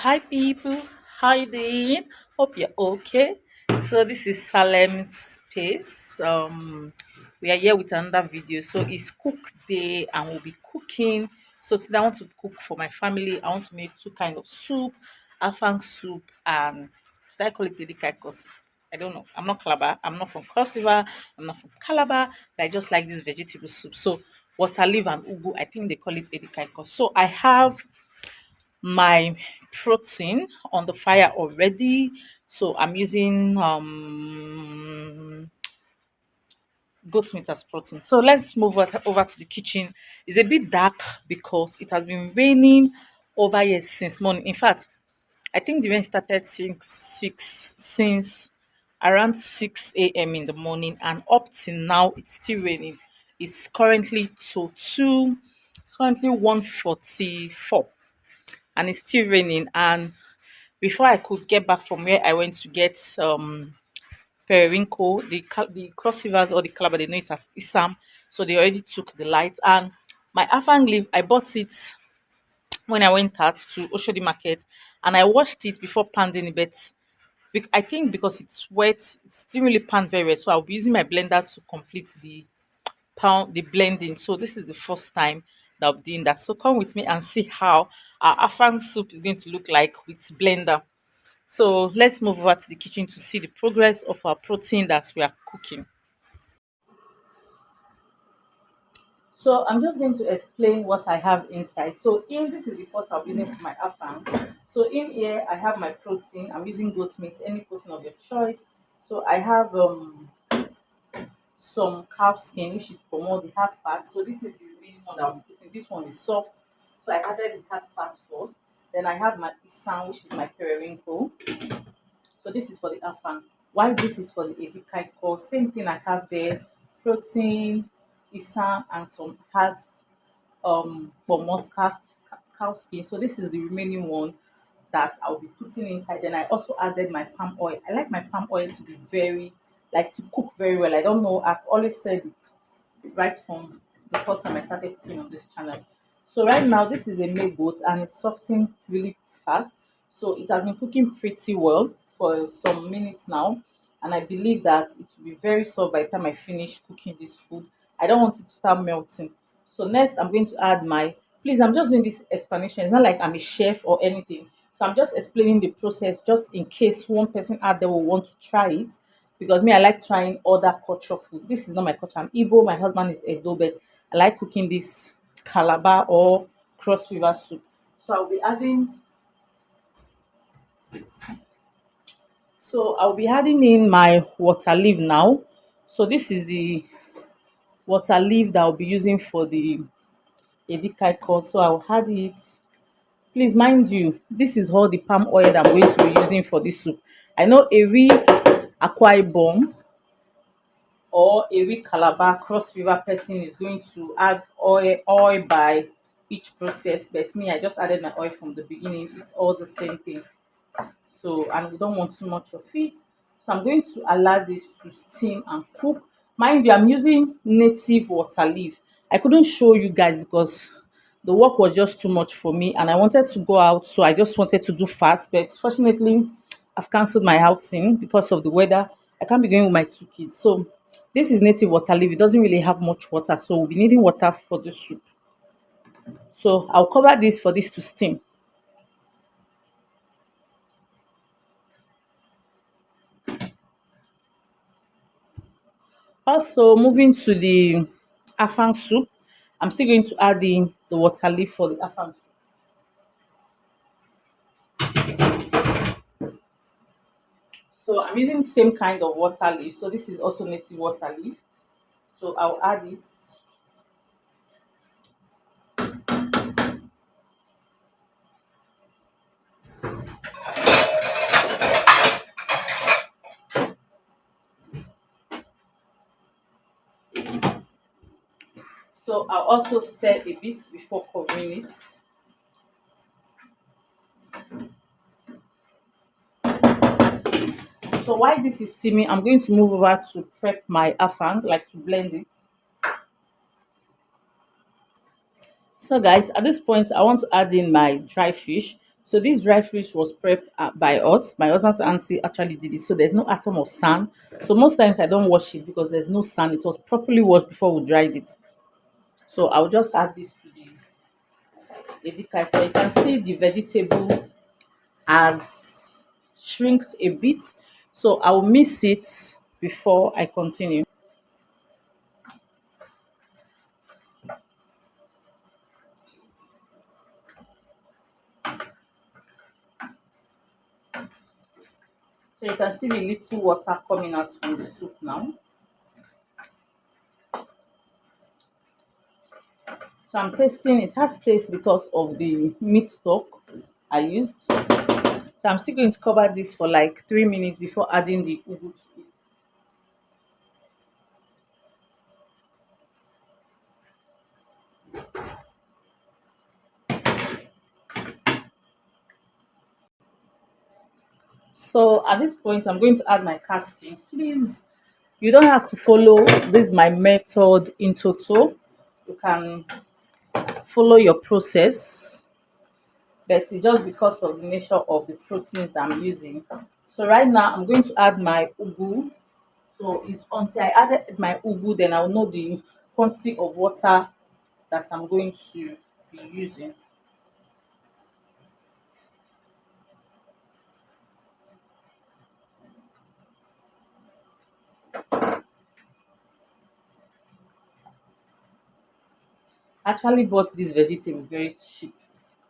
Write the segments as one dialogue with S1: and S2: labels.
S1: Hi people, how you doing? Hope you're okay. So this is Salem Space. We are here with another video. So it's cook day and we'll be cooking. So today I want to cook for my family. I want to make two kind of soup, afang soup and should I call it dedikai? Because I don't know. I'm not Calabar. I'm not from Cross River. I'm not from Calabar. But I just like this vegetable soup. So water leaf and ugu, I think they call it edikaiko. So I have my protein on the fire already. So I'm using goat meat as protein. So let's move over to the kitchen. It's a bit dark because it has been raining over here since morning. In fact, I think the rain started since around 6 a.m. in the morning, and up till now it's still raining. It's currently to two currently 1:44 and it's still raining. And before I could get back from where I went to get periwinkle, the cross rivers or the calabar, they know it at Isam, so they already took the light. And my afang leaf, I bought it when I went out to Oshodi Market, and I washed it before pounding it. But I think because it's wet, it didn't really pound very well. So I'll be using my blender to complete the blending. So this is the first time that I'm doing that. So come with me and see how our afang soup is going to look like with blender. So let's move over to the kitchen to see the progress of our protein that we are cooking. So I'm just going to explain what I have inside. So in this is the pot I'm using for my afang. So in here I have my protein. I'm using goat meat, any protein of your choice. So I have some cow skin, which is for more the hard part. So this is the remaining one that I'm putting. This one is soft. So I added the hard part first. Then I have my isan, which is my periwinkle. So this is for the afang. While this is for the edikaiko, same thing I have there, protein, isan, and some hard for muscat cow skin. So this is the remaining one that I'll be putting inside. Then I also added my palm oil. I like my palm oil to be very like to cook very well. I don't know, I've always said it right from the first time I started cooking on this channel. So right now this is a made boat and it's softening really fast. So it has been cooking pretty well for some minutes now. And I believe that it will be very soft by the time I finish cooking this food. I don't want it to start melting. So next I'm going to add my, please, I'm just doing this explanation. It's not like I'm a chef or anything. So I'm just explaining the process just in case one person out there will want to try it. Because me, I like trying other culture food. This is not my culture. I'm Igbo, my husband is Edo, but I like cooking this Calabar or Cross River soup. So I'll be adding in my water leaf now. So this is the water leaf that I'll be using for the edikaiko. So I'll add it. Please mind you, this is all the palm oil that I'm going to be using for this soup. I know every Akwa Ibom or every Calabar Cross River person is going to add oil by each process, but me, I just added my oil from the beginning. It's all the same thing. So, and we don't want too much of it. So I'm going to allow this to steam and cook. Mind you, I'm using native water leaf. I couldn't show you guys because the work was just too much for me and I wanted to go out, so I just wanted to do fast. But fortunately, I've cancelled my outing because of the weather. I can't be going with my two kids. So this is native water leaf. It doesn't really have much water, so we'll be needing water for the soup. So I'll cover this for this to steam. Also, moving to the afang soup, I'm still going to add in the water leaf for the afang soup. So I'm using the same kind of water leaf. So this is also native water leaf. So I'll add it. So I'll also stir a bit before covering it. So while this is steaming, I'm going to move over to prep my afang, like to blend it. So guys, at this point, I want to add in my dry fish. So this dry fish was prepped by us. My husband's auntie actually did it, so there's no atom of sand. So most times I don't wash it because there's no sand. It was properly washed before we dried it. So I'll just add this to the edikaika. You can see the vegetable has shrinked a bit. So I'll mix it before I continue. So you can see the little water coming out from the soup now. So I'm tasting it has taste because of the meat stock I used. So I'm still going to cover this for like 3 minutes before adding the ugu to it. So at this point, I'm going to add my casking. Please, you don't have to follow this my method in total. You can follow your process, but it's just because of the nature of the proteins that I'm using. So right now, I'm going to add my ugu. So it's until I added my ugu, then I'll know the quantity of water that I'm going to be using. Actually bought this vegetable very cheap.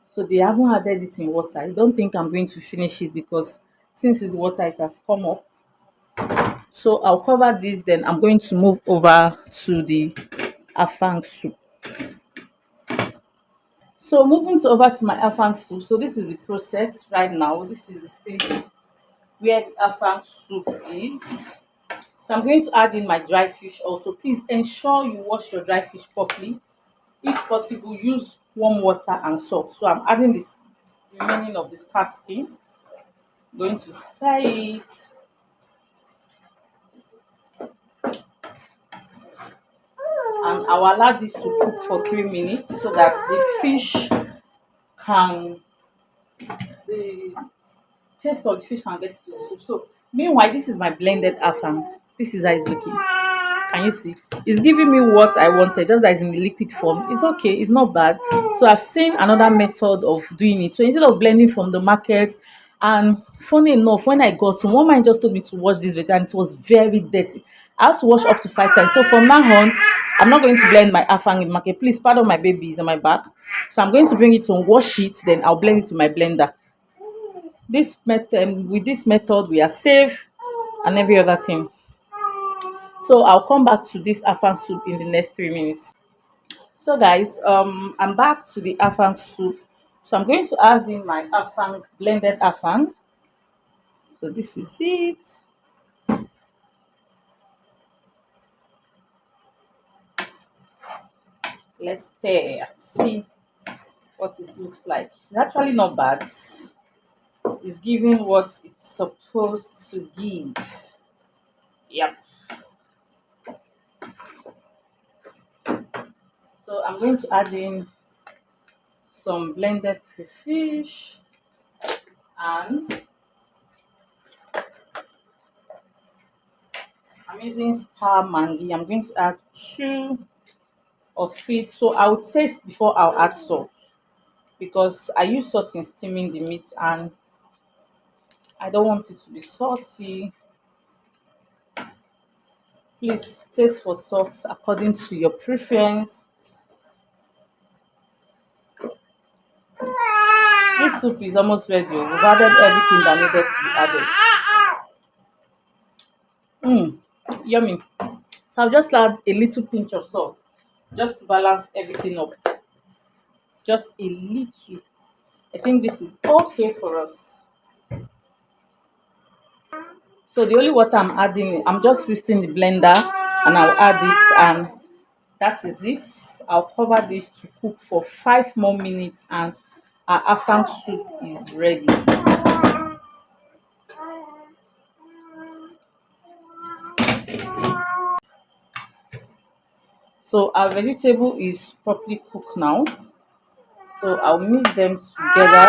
S1: So they haven't added it in water. I don't think I'm going to finish it because since it's water, it has come up. So I'll cover this, then I'm going to move over to the afang soup. So moving to over to my afang soup. So this is the process right now. This is the stage where the afang soup is. So I'm going to add in my dry fish also. Please ensure you wash your dry fish properly. If possible, use warm water and salt. So I'm adding this remaining of this casking. Going to stir it, and I'll allow this to cook for 3 minutes so that the fish can the taste of the fish can get to the soup. So meanwhile, this is my blended afang. This is how it's looking. Can you see? It's giving me what I wanted, just that it's in the liquid form. It's okay, it's not bad. So I've seen another method of doing it. So instead of blending from the market, and funny enough, when I got home, one man just told me to wash this vegetable and it was very dirty. I had to wash up to 5 times. So from now on, I'm not going to blend my afang in the market. Please pardon my babies on my back. So I'm going to bring it to wash it, then I'll blend it with my blender. This method, with this method, we are safe and every other thing. So I'll come back to this afang soup in the next 3 minutes. So guys, I'm back to the afang soup. So I'm going to add in my afang, blended afang. So this is it. Let's see what it looks like. It's actually not bad. It's giving what it's supposed to give. Yep. So I'm going to add in some blended crayfish, and I'm using star mangi. I'm going to add two of it. So I'll taste before I'll add salt because I use salt in steaming the meat and I don't want it to be salty. Please taste for salt according to your preference. This soup is almost ready. We've added everything that needed to be added. Yummy. So I'll just add a little pinch of salt just to balance everything up. Just a little. I think this is okay for us. So the only water I'm adding, I'm just twisting the blender and I'll add it, and that is it. I'll cover this to cook for 5 more minutes and our afang soup is ready. So our vegetable is properly cooked now. So I'll mix them together.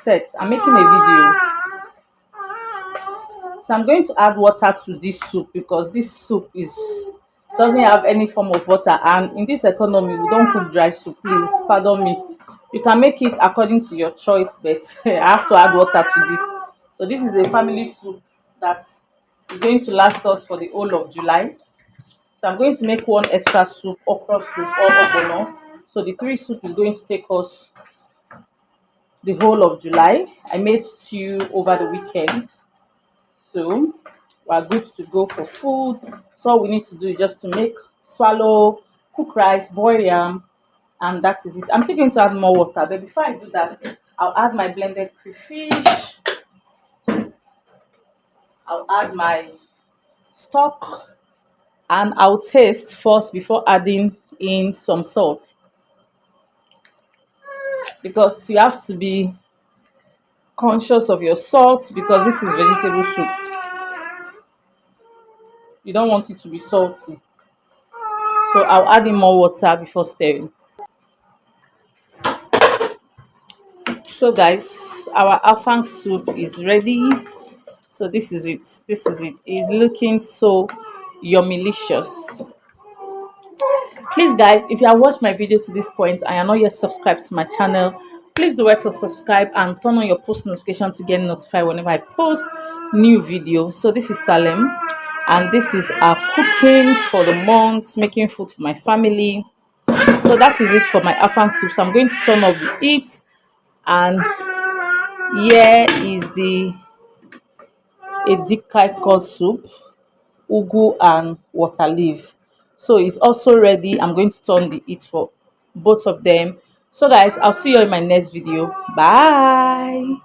S1: set. I'm making a video. So I'm going to add water to this soup because this soup is doesn't have any form of water, and in this economy we don't cook dry soup. Please pardon me. You can make it according to your choice, but I have to add water to this. So this is a family soup that is going to last us for the whole of July. So I'm going to make one extra soup, okra soup or ogbono. So the three soup is going to take us the whole of July. I made stew over the weekend. So we're good to go for food. So all we need to do is just to make swallow, cook rice, boil yam, and that is it. I'm still going to add more water, but before I do that, I'll add my blended crayfish. I'll add my stock, and I'll taste first before adding in some salt, because you have to be conscious of your salt because this is vegetable soup. You don't want it to be salty. So I'll add in more water before stirring. So guys, our afang soup is ready. So this is it. This is it. It's looking so yummylicious. Please guys, if you have watched my video to this point and you're not yet subscribed to my channel, please do it to subscribe and turn on your post notification to get notified whenever I post new video. So this is Salem, and this is our cooking for the month, making food for my family. So that is it for my afang soup. So I'm going to turn off the heat, and here is the edikaiko soup, ugu and water leaf. So it's also ready. I'm going to turn the heat for both of them. So guys, I'll see you in my next video. Bye.